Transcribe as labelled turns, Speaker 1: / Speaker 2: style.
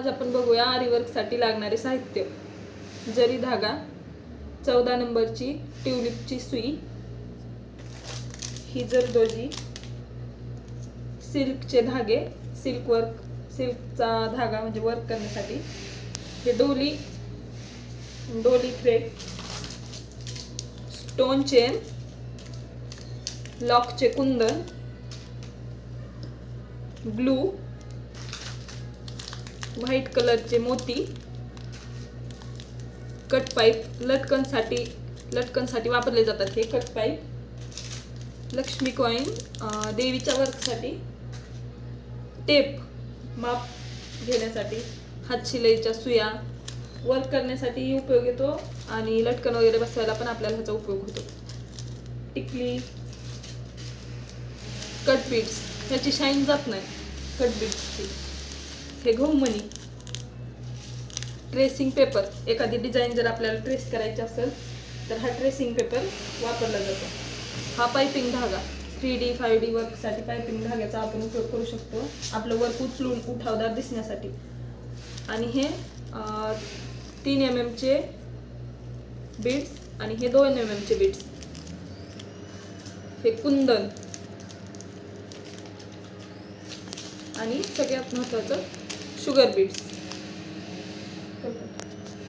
Speaker 1: आज आपण बघूया आरी वर्कसाठी लागणारे साहित्य. जरी धागा, 14 नंबरची ट्यूलिपची सुई, ही जरदोजी, सिल्कचे धागे, सिल्कचा धागा म्हणजे वर्क करण्यासाठी, हे डोली थ्रेड, स्टोन चेन, लॉकचे कुंदन, ग्लू, व्हाईट कलरचे मोती, कट पाईप, लटकनसाठी वापरले जातात हे कट पाईप, लक्ष्मी कॉइन, देवीच्या वर्कसाठी, टेप माप घेण्यासाठी, हातशिलाईच्या सुया, वर्क करण्यासाठी उपयोग येतो आणि लटकन वगैरे बसवायला पण आपल्याला ह्याचा उपयोग होतो. टिकली, कट बीड्स, ह्याची शाईन जात नाही कट बीड्सची. हे घुमणी, ट्रेसिंग पेपर, एखादी डिझाईन जर आपल्याला ट्रेस करायची असेल तर हा ट्रेसिंग पेपर वापरला जातो. हा पायपिंग धागा, 3D 5D वर्कसाठी पायपिंग धाग्याचा आपण उपयोग करू शकतो आपलं वर्क उचलून उठावदार दिसण्यासाठी. आणि हे 3 mm चे बीड्स आणि हे 2 mm चे बीड्स, हे कुंदन आणि सगळ्यात महत्त्वाचं शुगर बीड्स.